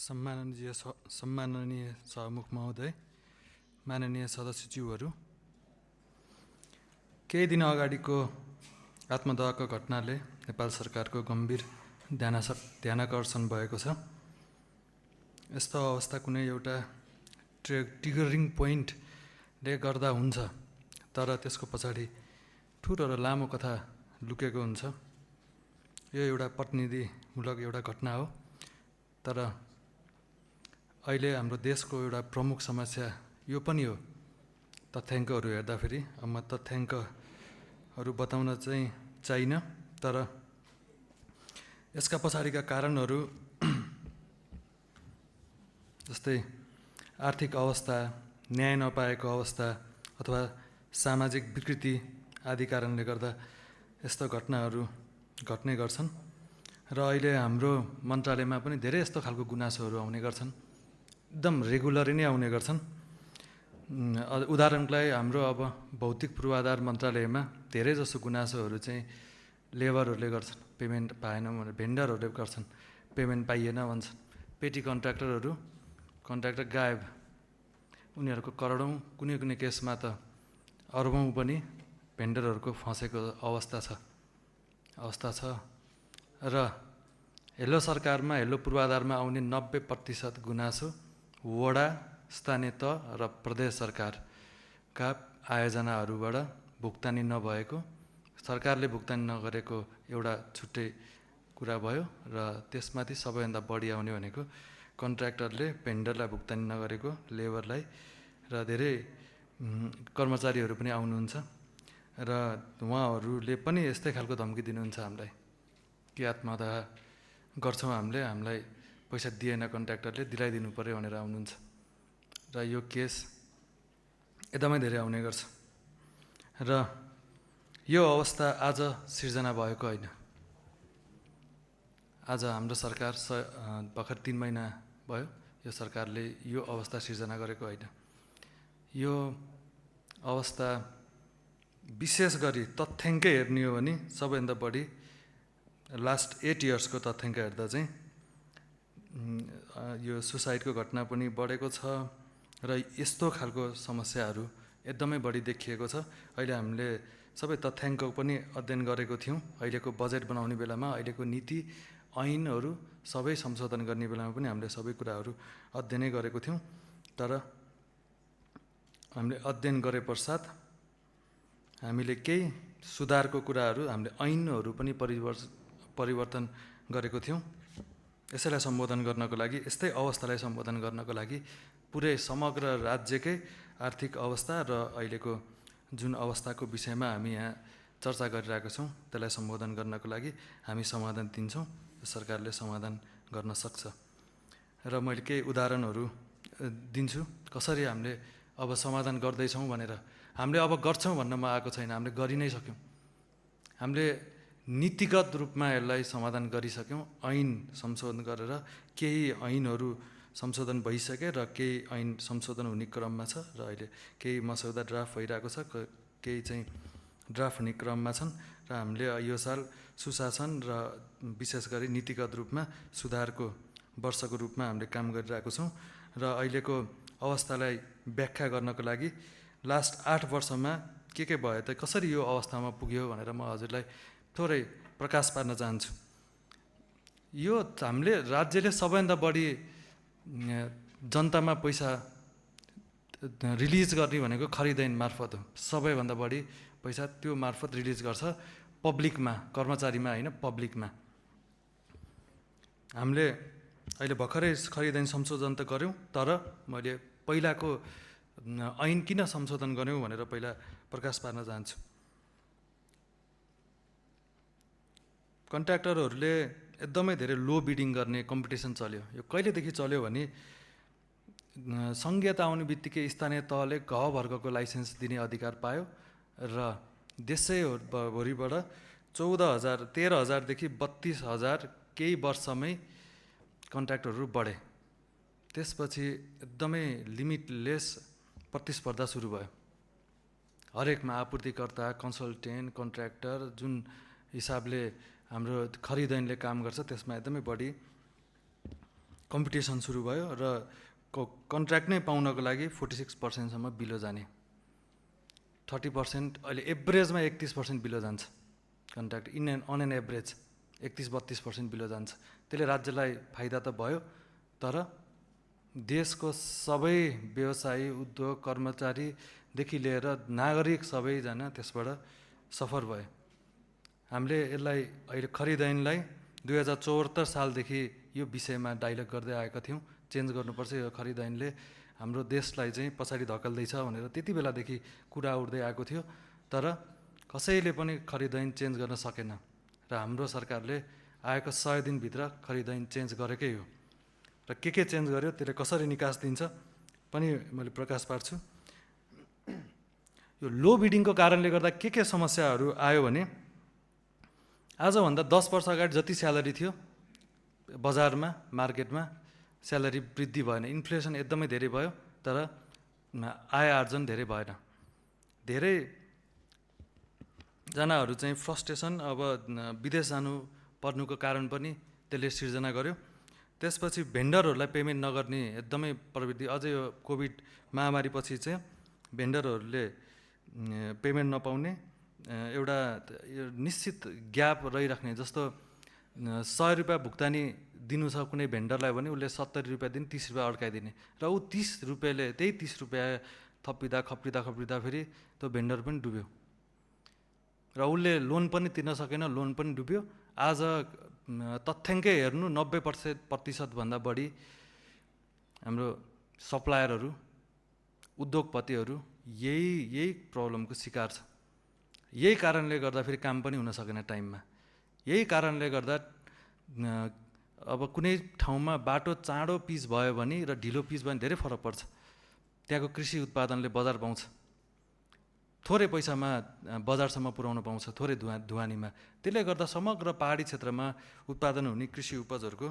सम्माननीय सभामुख महोदय, माननीय सदस्यज्यूहरू, केही दिन अगाडिको आत्मदाहको घटनाले नेपाल सरकारको गम्भीर ध्यानाकर्षण भएको छ। यस्तो अवस्था कुनै एउटा ट्रिगरिङ पोइन्टले गर्दा हुन्छ, तर त्यसको पछाडि ठुलो र लामो कथा लुकेको हुन्छ। यो एउटा प्रतिनिधिमूलक एउटा घटना हो, तर अहिले हाम्रो देशको एउटा प्रमुख समस्या यो पनि हो। तथ्याङ्कहरू हेर्दाखेरि म तथ्याङ्कहरू बताउन चाहिँ चाहिनँ, तर यसका पछाडिका कारणहरू जस्तै आर्थिक अवस्था, न्याय नपाएको अवस्था अथवा सामाजिक विकृति आदि कारणले गर्दा यस्तो घटनाहरू घट्ने गर्छन् र अहिले हाम्रो मन्त्रालयमा पनि धेरै यस्तो खालको गुनासोहरू आउने गर्छन्, एकदम रेगुलरी नै आउने गर्छन्। उदाहरणको लागि हाम्रो अब भौतिक पूर्वाधार मन्त्रालयमा धेरै जसो गुनासोहरू चाहिँ लेबरहरूले गर्छन्, पेमेन्ट पाएन भनेर भेन्डरहरूले गर्छन्, पेमेन्ट पाइएन भन्छन्। पेटी कन्ट्र्याक्टर गायब, उनीहरूको करोडौँ, कुनै कुनै केसमा त अरबौँ पनि भेन्डरहरूको फँसेको अवस्था छ। र हेलो सरकारमा, हेलो पूर्वाधारमा आउने 90% गुनासो वडा, स्थानीय तह र प्रदेश सरकारका आयोजनाहरूबाट भुक्तानी नभएको, सरकारले भुक्तानी नगरेको एउटा छुट्टै कुरा भयो। र त्यसमाथि सबैभन्दा बढी आउने भनेको कन्ट्र्याक्टरले भेन्डरलाई भुक्तानी नगरेको, लेबरलाई, र धेरै कर्मचारीहरू पनि आउनुहुन्छ र उहाँहरूले पनि यस्तै खालको धम्की दिनुहुन्छ हामीलाई कि आत्मदाह गर्छौँ, हामीलाई पैसा दिएन कन्ट्र्याक्टरले, दिलाइदिनु पऱ्यो भनेर आउनुहुन्छ। र यो केस एकदमै धेरै आउने गर्छ र यो अवस्था आज सिर्जना भएको होइन। आज हाम्रो सरकार भर्खर 3 महिना भयो, यो सरकारले यो अवस्था सिर्जना गरेको होइन। यो अवस्था विशेष गरी तथ्याङ्कै हेर्ने हो भने सबैभन्दा बढी लास्ट 8 इयर्सको तथ्याङ्क हेर्दा चाहिँ यो सुसाइडको घटना पनि बढेको छ र यस्तो खालको समस्याहरू एकदमै बढी देखिएको छ। अहिले हामीले सबै तथ्याङ्क पनि अध्ययन गरेको थियौँ। अहिलेको बजेट बनाउने बेलामा, अहिलेको नीति ऐनहरू सबै संशोधन गर्ने बेलामा पनि हामीले सबै कुराहरू अध्ययनै गरेको थियौँ। तर हामीले अध्ययन गरे पश्चात हामीले केही सुधारको कुराहरू, हामीले ऐनहरू पनि परिवर्तन गरेको थियौँ। यसैलाई सम्बोधन गर्नको लागि, यस्तै अवस्थालाई सम्बोधन गर्नको लागि पुरै समग्र राज्यकै आर्थिक अवस्था र अहिलेको जुन अवस्थाको विषयमा हामी यहाँ चर्चा गरिरहेका छौँ, त्यसलाई सम्बोधन गर्नको लागि हामी समाधान दिन्छौँ। सरकारले समाधान गर्न सक्छ र मैले केही उदाहरणहरू दिन्छु कसरी हामीले अब समाधान गर्दैछौँ भनेर। हामीले अब गर्छौँ भन्न म आएको छैन, हामीले गरि नै सक्यौँ। हामीले नीतिगत रूपमा यसलाई समाधान गरिसक्यौँ। ऐन संशोधन गरेर केही ऐनहरू संशोधन भइसके र केही ऐन संशोधन हुने क्रममा छ र अहिले केही मसौदा ड्राफ्ट भइरहेको छ, केही चाहिँ ड्राफ्ट हुने क्रममा छन्। र हामीले यो साल सुशासन र विशेष गरी नीतिगत रूपमा सुधारको वर्षको रूपमा हामीले काम गरिरहेको छौँ। र अहिलेको अवस्थालाई व्याख्या गर्नको लागि लास्ट 8 वर्षमा के भयो त, कसरी यो अवस्थामा पुग्यो भनेर म हजुरलाई थोरै प्रकाश पार्न चाहन्छु। यो हामीले राज्यले सबैभन्दा बढी जनतामा पैसा रिलिज गर्ने भनेको खरिद ऐन मार्फत हो। सबैभन्दा बढी पैसा त्यो मार्फत रिलिज गर्छ, पब्लिकमा, कर्मचारीमा होइन, पब्लिकमा। हामीले अहिले भर्खरै खरिद ऐन संशोधन त गऱ्यौँ, तर मैले पहिलाको ऐन किन संशोधन गऱ्यौँ भनेर पहिला प्रकाश पार्न चाहन्छु। कन्ट्र्याक्टरहरूले एकदमै धेरै लो बिडिङ गर्ने कम्पिटिसन चल्यो। यो कहिलेदेखि चल्यो भने सङ्घीयता आउने बित्तिकै स्थानीय तहले घ वर्गको लाइसेन्स दिने अधिकार पायो र देशैभरिबाट 13,000देखि 32,000 केही वर्षमै कन्ट्र्याक्टरहरू बढे। त्यसपछि एकदमै लिमिटलेस प्रतिस्पर्धा सुरु भयो। हरेकमा आपूर्तिकर्ता, कन्सल्टेन्ट, कन्ट्र्याक्टर जुन हिसाबले हाम्रो खरिद ऐनले काम गर्छ त्यसमा एकदमै बढी कम्पिटिसन सुरु भयो र कन्ट्र्याक्ट नै पाउनको लागि 46% बिलो जाने, 30% अहिले एभरेजमा 31% बिलो जान्छ contract on an average 31-32% below जान्छ। त्यसले राज्यलाई फाइदा त भयो, तर देशको सबै व्यवसायी, उद्योग, कर्मचारीदेखि लिएर नागरिक सबैजना त्यसबाट सफर भयो। हामीले यसलाई अहिले खरिद ऐनलाई 2074 सालदेखि यो विषयमा डाइलग गर्दै आएका थियौँ, चेन्ज गर्नुपर्छ यो खरिद ऐनले हाम्रो देशलाई चाहिँ पछाडि धकेल्दैछ भनेर त्यति बेलादेखि कुरा उठ्दै आएको थियो, तर कसैले पनि खरिद ऐन चेन्ज गर्न सकेन र हाम्रो सरकारले आएको 100 दिनभित्र खरिद ऐन चेन्ज गरेकै हो। र के चेन्ज गर्यो, त्यसले कसरी निकास दिन्छ पनि मैले प्रकाश पार्छु। यो लो बिडिङको कारणले गर्दा के समस्याहरू आयो भने, आजभन्दा 10 वर्ष अगाडि जति स्यालेरी थियो बजारमा, मार्केटमा स्यालेरी वृद्धि भएन, इन्फ्लेसन एकदमै धेरै भयो, तर आय आर्जन धेरै भएन। धेरैजनाहरू चाहिँ फ्रस्ट्रेसन, अब विदेश जानु पर्नुको कारण पनि त्यसले सिर्जना गर्यो। त्यसपछि भेन्डरहरूलाई पेमेन्ट नगर्ने एकदमै प्रवृत्ति, अझै यो कोभिड महामारी पछि चाहिँ भेन्डरहरूले पेमेन्ट नपाउने, एउटा निश्चित ग्याप रहिराख्ने, जस्तो 100 रुपियाँ भुक्तानी दिनु छ कुनै भेन्डरलाई भने उसले 70 रुपियाँ दिने, 30 रुपियाँ अड्काइदिने, र ऊ 30 रुपियाँले त्यही 30 रुपियाँ खप्रिँदा फेरि त्यो भेन्डर पनि डुब्यो र उसले लोन पनि तिर्न सकेन, लोन पनि डुब्यो। आज तथ्याङ्कै हेर्नु 90% भन्दा बढी हाम्रो सप्लायरहरू, उद्योगपतिहरू यही प्रब्लमको शिकार छ। यही कारणले गर्दा फेरि काम पनि हुन सकेन टाइममा। यही कारणले गर्दा अब कुनै ठाउँमा बाटो चाँडो पिच भयो भने र ढिलो पिच भयो भने धेरै फरक पर्छ। त्यहाँको कृषि उत्पादनले बजार पाउँछ, थोरै पैसामा बजारसम्म पुर्याउन पाउँछ, थोरै ढुवानीमा। त्यसले गर्दा समग्र पहाडी क्षेत्रमा उत्पादन हुने कृषि उपजहरूको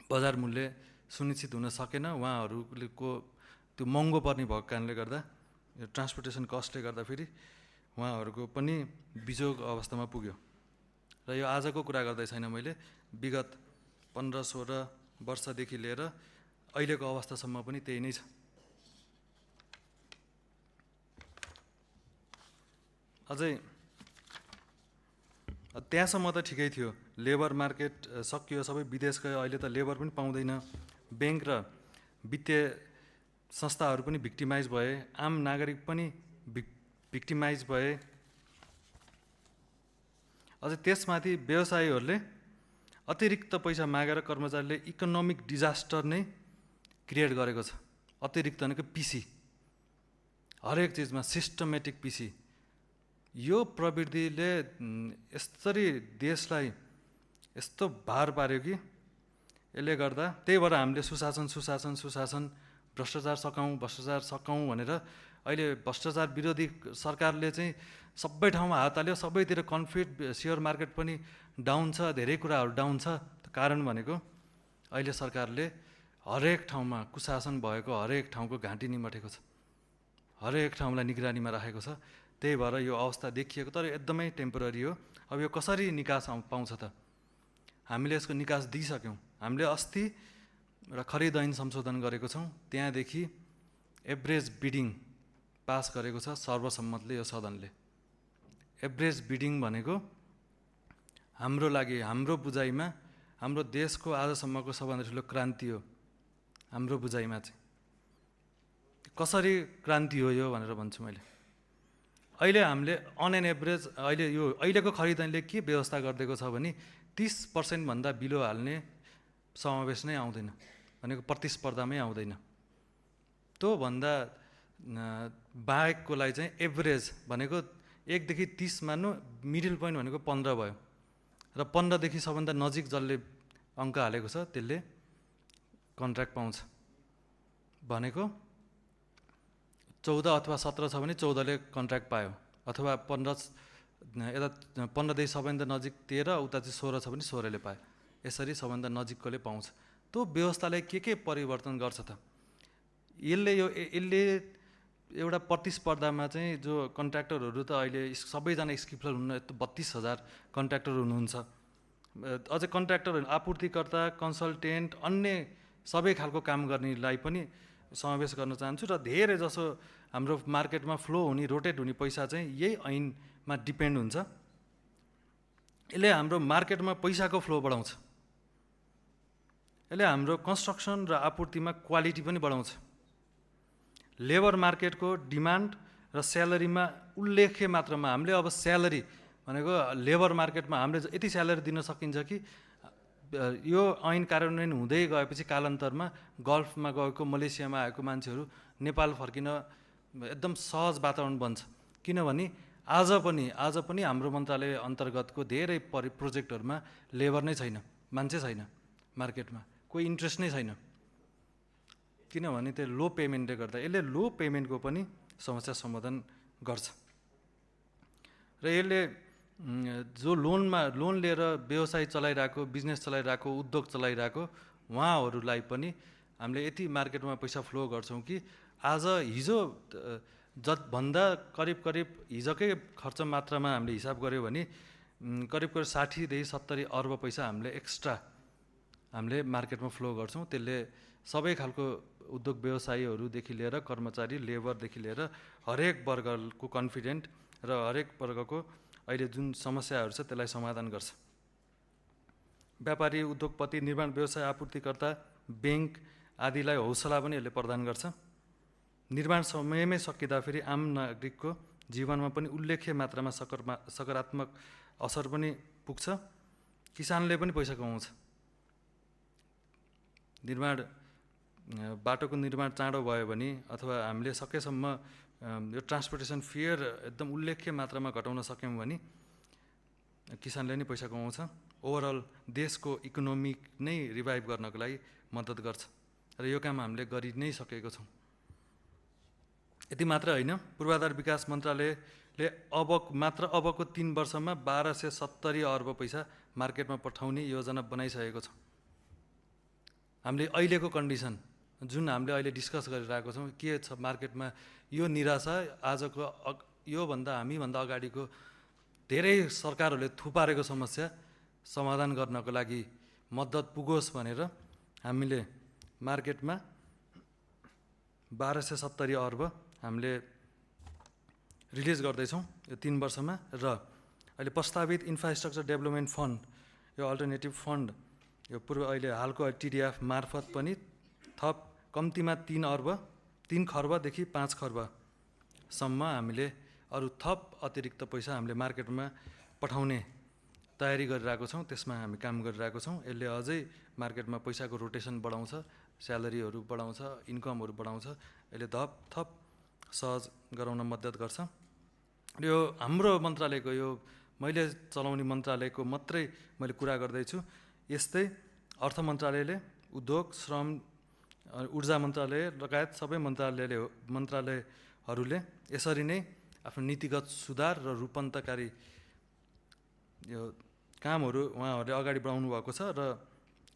बजार मूल्य सुनिश्चित हुन सकेन। उहाँहरूको त्यो महँगो पर्ने भएको कारणले गर्दा, ट्रान्सपोर्टेसन कस्टले गर्दा फेरि उहाँहरूको पनि बिजोग अवस्थामा पुग्यो। र यो आजको कुरा गर्दै छैन मैले, विगत 15-16 वर्षदेखि लिएर अहिलेको अवस्थासम्म पनि त्यही नै छ। अझै त्यहाँसम्म त ठिकै थियो, लेबर मार्केट सकियो, सबै विदेश गयो, अहिले त लेबर पनि पाउँदैन, ब्याङ्क र वित्तीय संस्थाहरू पनि भिक्टिमाइज भए, आम नागरिक पनि भिक्टिमाइज भए। अझै त्यसमाथि व्यवसायीहरूले अतिरिक्त पैसा मागेर कर्मचारीले इकोनोमिक डिजास्टर नै क्रिएट गरेको छ। अतिरिक्त भनेको पिसी, हरेक चिजमा सिस्टमेटिक पिसी। यो प्रवृत्तिले यसरी देशलाई यस्तो भार पार्यो कि यसले गर्दा, त्यही भएर हामीले सुशासन भ्रष्टाचार सकाउँ भनेर अहिले भ्रष्टाचार विरोधी सरकारले चाहिँ सबै ठाउँमा हात हाल्यो, सबैतिर कन्फ्लिक्ट, सेयर मार्केट पनि डाउन छ, धेरै कुराहरू डाउन छ। कारण भनेको अहिले सरकारले हरेक ठाउँमा कुशासन भएको हरेक ठाउँको घाँटी निमटेको छ, हरेक ठाउँलाई निगरानीमा राखेको छ। त्यही भएर यो अवस्था देखिएको, तर एकदमै टेम्पोररी हो। अब यो कसरी निकास पाउँछ त? हामीले यसको निकास दिइसक्यौँ। हामीले अस्ति र खरिद ऐन संशोधन गरेको छौँ, त्यहाँदेखि एभरेज बिडिङ पास गरेको छ सर्वसम्मतले यो सदनले। एभरेज बिडिङ भनेको हाम्रो लागि, हाम्रो बुझाइमा, हाम्रो देशको आजसम्मको सबभन्दा ठुलो क्रान्ति हो। हाम्रो बुझाइमा चाहिँ कसरी क्रान्ति हो यो भनेर भन्छु मैले। अहिले हामीले अन एन एभरेज, अहिलेको खरिद ऐनले के व्यवस्था गरिदिएको छ भने 30% भन्दा बिलो हाल्ने समावेश नै आउँदैन, भनेको प्रतिस्पर्धामै आउँदैन। त्यो भन्दा बाहेकको लागि चाहिँ एभरेज भनेको 1 देखि 30 मान्नु, मिडल पोइन्ट भनेको 15 भयो, र 15 देखि सबभन्दा नजिक जसले अङ्क हालेको छ त्यसले कन्ट्र्याक्ट पाउँछ। भनेको 14 अथवा 17 छ भने 14ले कन्ट्र्याक्ट पायो, अथवा 15 देखि सबभन्दा नजिक 13, उता चाहिँ 16 छ भने 16ले पायो। यसरी सबभन्दा नजिककोले पाउँछ। त्यो व्यवस्थाले के परिवर्तन गर्छ त? यसले एउटा प्रतिस्पर्धामा चाहिँ जो कन्ट्र्याक्टरहरू त अहिले सबैजना स्किपलर हुनु, यस्तो 32,000 कन्ट्र्याक्टर हुनुहुन्छ अझै कन्ट्र्याक्टरहरू, आपूर्तिकर्ता, कन्सल्टेन्ट, अन्य सबै खालको काम गर्नेलाई पनि समावेश गर्न चाहन्छु। र धेरै जसो हाम्रो मार्केटमा फ्लो हुने, रोटेट हुने पैसा चाहिँ यही ऐनमा डिपेन्ड हुन्छ। यसले हाम्रो मार्केटमा पैसाको फ्लो बढाउँछ, यसले हाम्रो कन्स्ट्रक्सन र आपूर्तिमा क्वालिटी पनि बढाउँछ। लेबर मार्केटको डिमान्ड र स्यालेरीमा उल्लेख्य मात्रामा हामीले अब स्यालेरी भनेको लेबर मार्केटमा हामीले यति स्यालेरी दिन सकिन्छ कि यो ऐन कार्यान्वयन हुँदै गएपछि कालान्तरमा गल्फमा गएको, मलेसियामा आएको मान्छेहरू नेपाल फर्किन एकदम सहज वातावरण बन्छ। किनभने आज पनि हाम्रो मन्त्रालय अन्तर्गतको धेरै प्रोजेक्टहरूमा लेबर नै छैन, मान्छे छैन, मार्केटमा कोही इन्ट्रेस्ट नै छैन। किनभने त्यो लो पेमेन्टले गर्दा यसले लो पेमेन्टको पनि समस्या समाधान गर्छ। र यसले जो लोन लिएर व्यवसाय चलाइरहेको, बिजनेस चलाइरहेको, उद्योग चलाइरहेको उहाँहरूलाई पनि हामीले यति मार्केटमा पैसा फ्लो गर्छौँ कि हिजो भन्दा करिब हिजोकै खर्च मात्रामा हामीले हिसाब गऱ्यो भने करिब 60 देखि 70 अर्ब पैसा हामीले एक्स्ट्रा हामीले मार्केटमा फ्लो गर्छौँ। त्यसले सबै खालको उद्योग व्यवसायीहरूदेखि लिएर कर्मचारी, लेबरदेखि लिएर हरेक वर्गको कन्फिडेन्ट र हरेक वर्गको अहिले जुन समस्याहरू छ त्यसलाई समाधान गर्छ। व्यापारी, उद्योगपति, निर्माण व्यवसाय, आपूर्तिकर्ता, ब्याङ्क आदिलाई हौसला पनि यसले प्रदान गर्छ। निर्माण समयमै सकिँदा फेरि आम नागरिकको जीवनमा पनि उल्लेख्य मात्रामा सकारात्मक असर पनि पुग्छ। किसानले पनि पैसा कमाउँछ। बाटोको निर्माण चाँडो भयो भने अथवा हामीले सकेसम्म यो ट्रान्सपोर्टेसन फेयर एकदम उल्लेख्य मात्रामा घटाउन सक्यौँ भने किसानले नै पैसा कमाउँछ। ओभरअल देशको इकोनोमिक नै रिभाइभ गर्नको लागि मद्दत गर्छ र यो काम हामीले गरि नै सकेको छौँ। यति मात्र होइन, पूर्वाधार विकास मन्त्रालयले अबको 3 वर्षमा 1270 अर्ब पैसा मार्केटमा पठाउने योजना बनाइसकेको छ। हामीले अहिलेको कन्डिसन जुन हामीले अहिले डिस्कस गरिरहेको छौँ, के छ मार्केटमा, यो निराशा आजको हामीभन्दा अगाडिको धेरै सरकारहरूले थुपारेको समस्या समाधान गर्नको लागि मद्दत पुगोस् भनेर हामीले मार्केटमा 1270 अर्ब हामीले रिलिज गर्दैछौँ यो 3 वर्षमा। र अहिले प्रस्तावित इन्फ्रास्ट्रक्चर डेभलपमेन्ट फन्ड, यो अल्टरनेटिभ फन्ड, यो अहिले हालको TDF मार्फत पनि थप कम्तीमा 3 खर्बदेखि 5 खर्बसम्म हामीले अरू थप अतिरिक्त पैसा हामीले मार्केटमा पठाउने तयारी गरिरहेको छौँ। त्यसमा हामी काम गरिरहेको छौँ। यसले अझै मार्केटमा पैसाको रोटेसन बढाउँछ, स्यालेरीहरू बढाउँछ, इन्कमहरू बढाउँछ। यसले थप सहज गराउन मद्दत गर्छ। यो हाम्रो मन्त्रालयको, यो मैले चलाउने मन्त्रालयको मात्रै मैले कुरा गर्दैछु। यस्तै अर्थ मन्त्रालयले, उद्योग, श्रम, ऊर्जा मन्त्रालय लगायत सबै मन्त्रालयहरूले यसरी नै आफ्नो नीतिगत सुधार र रूपान्तरकारी यो कामहरू उहाँहरूले अगाडि बढाउनु भएको छ र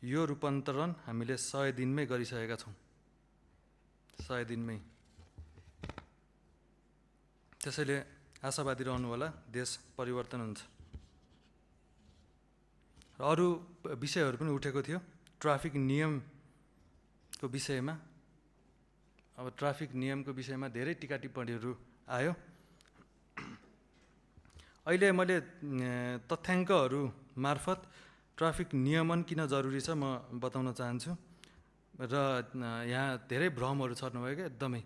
यो रूपान्तरण हामीले 100 दिनमै गरिसकेका छौँ। 100 दिनमै। त्यसैले आशावादी रहनु होला, देश परिवर्तन हुन्छ। र अरू विषयहरू पनि उठेको थियो ट्राफिक नियमको विषयमा। अब ट्राफिक नियमको विषयमा धेरै टिका टिप्पणीहरू आयो। अहिले मैले तथ्याङ्कहरू मार्फत ट्राफिक नियमन किन जरुरी छ म बताउन चाहन्छु। र यहाँ धेरै भ्रमहरू छर्नुभयो क्या, एकदमै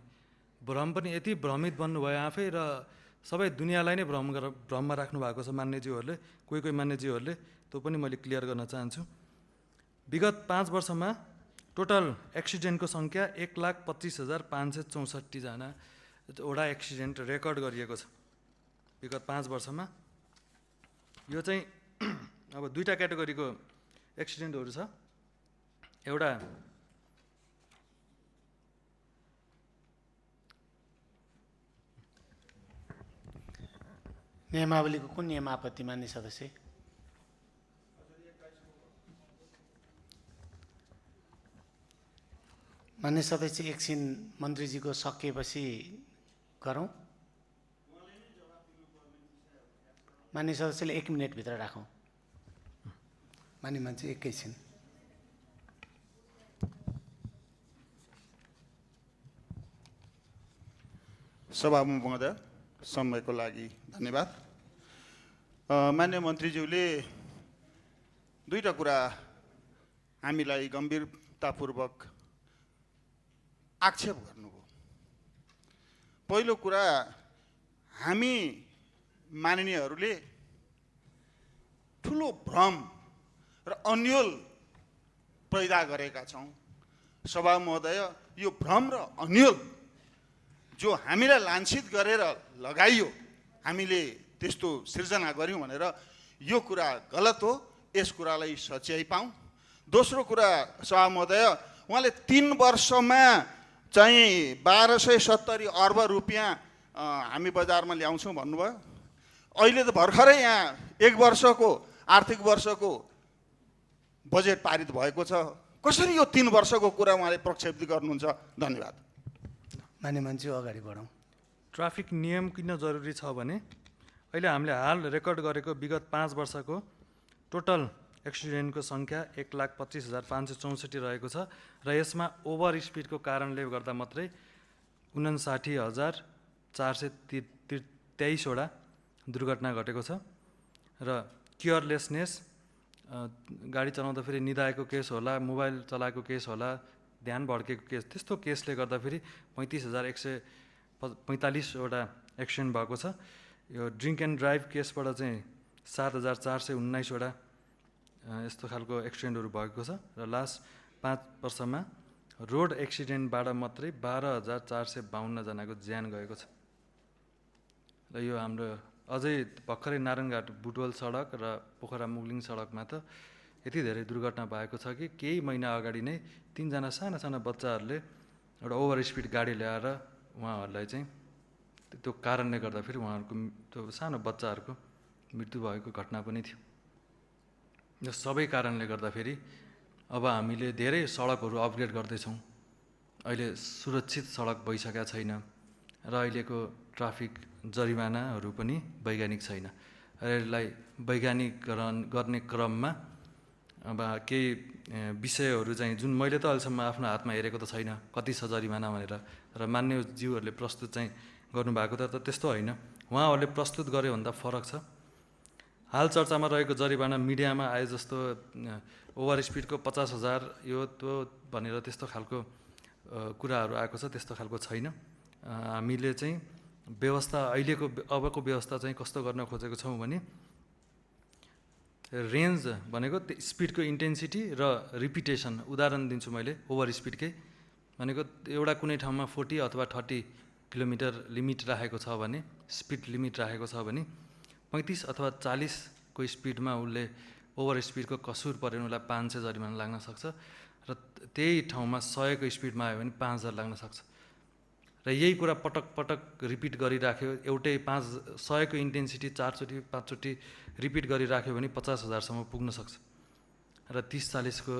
भ्रम पनि यति भ्रमित बन्नुभयो आफै, र सबै दुनियाँलाई नै भ्रममा राख्नु भएको छ मान्यज्यूहरूले, कोही मान्यज्यूहरूले। त्यो पनि मैले क्लियर गर्न चाहन्छु। विगत 5 वर्षमा टोटल एक्सिडेन्टको सङ्ख्या 1,25,564 जना वटा एक्सिडेन्ट रेकर्ड गरिएको छ विगत 5 वर्षमा। यो चाहिँ अब 2टा क्याटेगोरीको एक्सिडेन्टहरू छ। एउटा नियमावलीको कुन नियम आपत्ति मान्ने सदस्य? मान्य सदस्य एकछिन मन्त्रीजीको सकिएपछि गरौँ। मान्य सदस्यले 1 मिनेटभित्र राखौँ। मान्य मान्छे एकैछिन। सभामुख महोदय, समयको लागि धन्यवाद। मान्य मन्त्रीज्यूले दुईटा कुरा हामीलाई गम्भीरतापूर्वक आक्षेप गर्नुभयो। पहिलो कुरा, हामी माननीयहरूले ठुलो भ्रम र अन्यल पैदा गरेका छौँ। सभा महोदय, यो भ्रम र अन्यल जो हामीलाई लान्छित गरेर लगाइयो, हामीले त्यस्तो सिर्जना गऱ्यौँ भनेर, यो कुरा गलत हो। यस कुरालाई सच्याइ पाऊँ। दोस्रो कुरा, सभा महोदय, उहाँले 3 वर्षमा चाहिँ 1270 अर्ब रुपियाँ हामी बजारमा ल्याउँछौँ भन्नुभयो। अहिले त भर्खरै यहाँ 1 वर्षको आर्थिक वर्षको बजेट पारित भएको छ। कसरी यो 3 वर्षको कुरा उहाँले प्रक्षेपित गर्नुहुन्छ? धन्यवाद। मान्य मान्छे अगाडि बढौँ। ट्राफिक नियम किन जरुरी छ भने अहिले हामीले हाल रेकर्ड गरेको विगत 5 वर्षको टोटल एक्सिडेन्टको सङ्ख्या 1,25,564 रहेको छ र यसमा ओभर स्पिडको कारणले गर्दा मात्रै 59,423 वटा दुर्घटना घटेको छ र केयरलेसनेस, गाडी चलाउँदाखेरि निदाएको केस होला, मोबाइल चलाएको केस होला, ध्यान भड्केको केस, त्यस्तो केसले गर्दाखेरि 35,145 वटा एक्सिडेन्ट भएको छ। यो ड्रिङ्क एन्ड ड्राइभ केसबाट चाहिँ 7,419 वटा यस्तो खालको एक्सिडेन्टहरू भएको छ र लास्ट 5 वर्षमा रोड एक्सिडेन्टबाट मात्रै 12,452 जनाको ज्यान गएको छ। र यो हाम्रो अझै भर्खरै नारायणघाट बुटवल सडक र पोखरा मुगलिङ सडकमा त यति धेरै दुर्घटना भएको छ कि केही महिना अगाडि नै 3 जना साना साना बच्चाहरूले एउटा ओभर स्पिड गाडी ल्याएर उहाँहरूलाई चाहिँ त्यो कारणले गर्दाखेरि उहाँहरूको त्यो सानो बच्चाहरूको मृत्यु भएको घटना पनि थियो। यो सबै कारणले गर्दाखेरि अब हामीले धेरै सडकहरू अपग्रेड गर्दैछौँ। अहिले सुरक्षित सडक भइसकेका छैन र अहिलेको ट्राफिक जरिमानाहरू पनि वैज्ञानिक छैन। र यसलाई वैज्ञानिकरण गर्ने क्रममा अब केही विषयहरू चाहिँ जुन मैले त अहिलेसम्म आफ्नो हातमा हेरेको त छैन कति छ जरिमाना भनेर, र मान्यज्यूहरूले प्रस्तुत चाहिँ गर्नुभएको त त्यस्तो होइन। उहाँहरूले प्रस्तुत गरे भन्दा फरक छ। हाल चर्चामा रहेको जरिवाना मिडियामा आए जस्तो ओभर स्पिडको 50,000 यो त्यो भनेर त्यस्तो खालको कुराहरू आएको छ, त्यस्तो खालको छैन। हामीले चाहिँ व्यवस्था अहिलेको अबको व्यवस्था चाहिँ कस्तो गर्न खोजेको छौँ भने रेन्ज भनेको स्पिडको इन्टेन्सिटी र रिपिटेसन। उदाहरण दिन्छु मैले ओभर स्पिडकै भनेको एउटा कुनै ठाउँमा 40 अथवा 30 किलोमिटर लिमिट राखेको छ भने, स्पिड लिमिट राखेको छ भने 35 अथवा 40 को स्पिडमा उसले ओभर स्पिडको कसुर पऱ्यो भने उसलाई 500 जरिमाना लाग्न सक्छ र त्यही ठाउँमा 100 को स्पिडमा आयो भने 5,000 लाग्न सक्छ। र यही कुरा पटक पटक रिपिट गरिराख्यो, एउटै 100 को इन्टेन्सिटी 4 चोटि 5 चोटि रिपिट गरिराख्यो भने 50,000सम्म पुग्न सक्छ र 30-40 को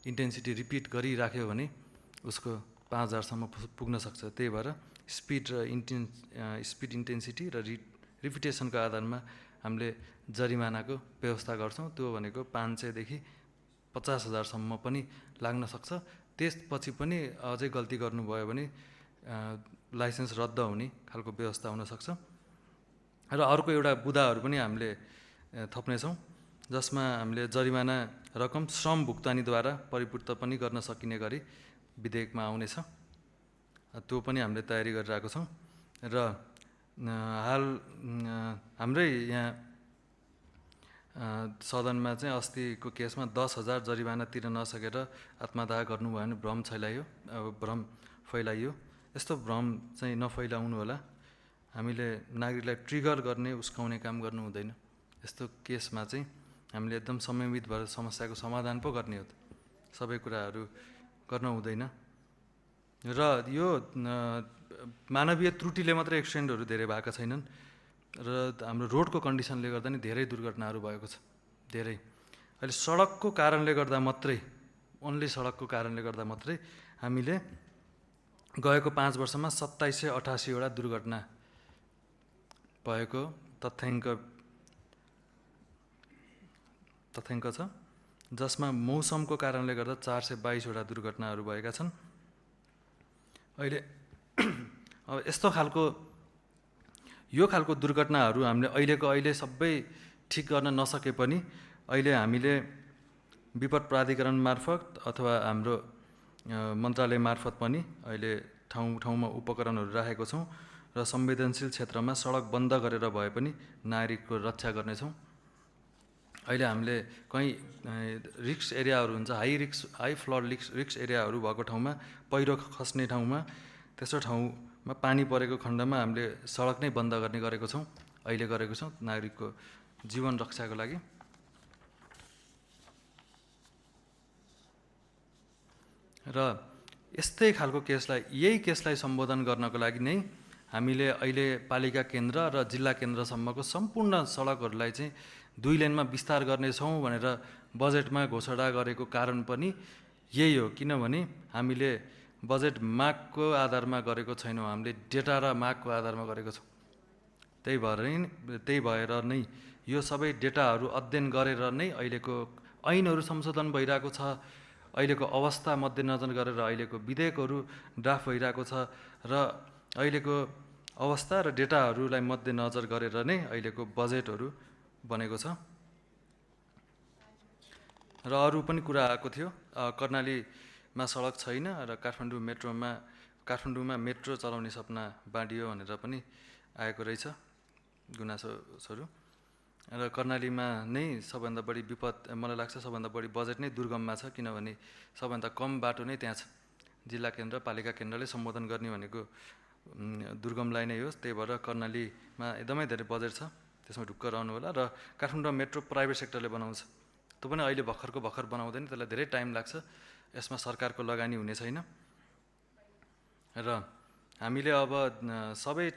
इन्टेन्सिटी रिपिट गरिराख्यो भने उसको 5,000सम्म पुग्न सक्छ। त्यही भएर स्पिड र स्पिड इन्टेन्सिटी र रिपिटेसनको आधारमा हामीले जरिमानाको व्यवस्था गर्छौँ। त्यो भनेको 500 देखि 50,000सम्म पनि लाग्न सक्छ। त्यसपछि पनि अझै गल्ती गर्नुभयो भने लाइसेन्स रद्द हुने खालको व्यवस्था हुनसक्छ। र अर्को एउटा बुदाहरू पनि हामीले थप्नेछौँ जसमा हामीले जरिमाना रकम श्रम भुक्तानीद्वारा परिपूर्त पनि गर्न सकिने गरी विधेयकमा आउनेछ। त्यो पनि हामीले तयारी गरिरहेको छौँ। र हाल हाम्रै यहाँ सदनमा चाहिँ अस्तिको केसमा 10,000 जरिमाना तिर्न नसकेर आत्मदाह गर्नुभयो भने भ्रम फैलाइयो। यस्तो भ्रम चाहिँ नफैलाउनु होला। हामीले नागरिकलाई ट्रिगर गर्ने उस्काउने काम गर्नु हुँदैन। यस्तो केसमा चाहिँ हामीले एकदम संयमित भएर समस्याको समाधान पो गर्ने हो। सबै कुराहरू गर्न हुँदैन। र यो मानवीय त्रुटिले मात्रै एक्सिडेन्टहरू धेरै भएका छैनन् र हाम्रो रोडको कन्डिसनले गर्दा नि धेरै दुर्घटनाहरू भएको छ। धेरै अहिले सडकको कारणले गर्दा मात्रै, ओन्ली सडकको कारणले गर्दा मात्रै हामीले गएको 5 वर्षमा 2788 वटा दुर्घटना भएको तथ्याङ्क छ। जसमा मौसमको कारणले गर्दा 422वटा दुर्घटनाहरू भएका छन्। अहिले अब यो खालको दुर्घटनाहरू हामीले अहिले सबै ठिक गर्न नसके पनि अहिले हामीले विपद प्राधिकरण मार्फत अथवा हाम्रो मन्त्रालय मार्फत पनि अहिले ठाउँमा उपकरणहरू राखेको छौँ र संवेदनशील क्षेत्रमा सडक बन्द गरेर भए पनि नागरिकको रक्षा गर्नेछौँ। अहिले हामीले कहीँ रिस्क एरियाहरू हुन्छ, हाई फ्लड रिस्क एरियाहरू भएको ठाउँमा, पहिरो खस्ने ठाउँमा, त्यस्तो ठाउँमा पानी परेको खण्डमा हामीले सडक नै बन्द गरेको छौँ, अहिले गरेको छौँ नागरिकको जीवन रक्षाको लागि। र यही केसलाई सम्बोधन गर्नको लागि नै हामीले अहिले पालिका केन्द्र र जिल्ला केन्द्रसम्मको सम्पूर्ण सडकहरूलाई चाहिँ 2 लेनमा विस्तार गर्नेछौँ भनेर बजेटमा घोषणा गरेको कारण पनि यही हो। किनभने हामीले बजेट मागको आधारमा गरेको छैनौँ, हामीले डेटा र मागको आधारमा गरेको छौँ। त्यही भएर नै यो सबै डेटाहरू अध्ययन गरेर नै अहिलेको ऐनहरू संशोधन भइरहेको छ, अहिलेको अवस्था मध्यनजर गरेर अहिलेको विधेयकहरू ड्राफ्ट भइरहेको छ र अहिलेको अवस्था र डेटाहरूलाई मध्यनजर गरेर नै अहिलेको बजेटहरू बनेको छ। र अरू पनि कुरा आएको थियो, कर्णालीमा सडक छैन र काठमाडौँमा मेट्रो चलाउने सपना बाँडियो भनेर पनि आएको रहेछ गुनासोहरू। र कर्णालीमा नै सबभन्दा बढी विपद, मलाई लाग्छ सबभन्दा बढी बजेट नै दुर्गममा छ, किनभने सबभन्दा कम बाटो नै त्यहाँ छ। जिल्ला केन्द्र पालिका केन्द्रले सम्बोधन गर्ने भनेको दुर्गमलाई नै हो। त्यही भएर कर्णालीमा एकदमै धेरै बजेट छ, त्यसमा ढुक्क रहनु होला। र काठमाडौँ मेट्रो प्राइभेट सेक्टरले बनाउँछ, त्यो पनि अहिले भर्खर बनाउँदैन, त्यसलाई धेरै टाइम लाग्छ, यसमा सरकारको लगानी हुने छैन। र हामीले अब सबै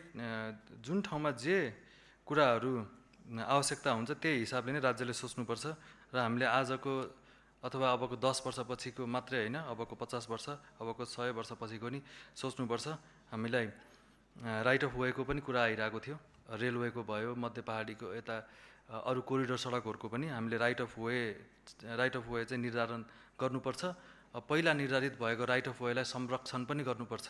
जुन ठाउँमा जे कुराहरू आवश्यकता हुन्छ त्यही हिसाबले नै राज्यले सोच्नुपर्छ र हामीले आजको अथवा अबको 10 वर्षपछिको मात्रै होइन, अबको 50 वर्ष, अबको 100 वर्षपछिको नि सोच्नुपर्छ। हामीलाई राइट अफ वेको पनि कुरा आइरहेको थियो, रेलवेको भयो, मध्य पहाडीको यता अरू कोरिडोर सडकहरूको पनि हामीले राइट अफ वे चाहिँ निर्धारण गर्नुपर्छ। पहिला निर्धारित भएको राइट अफ वेलाई संरक्षण पनि गर्नुपर्छ।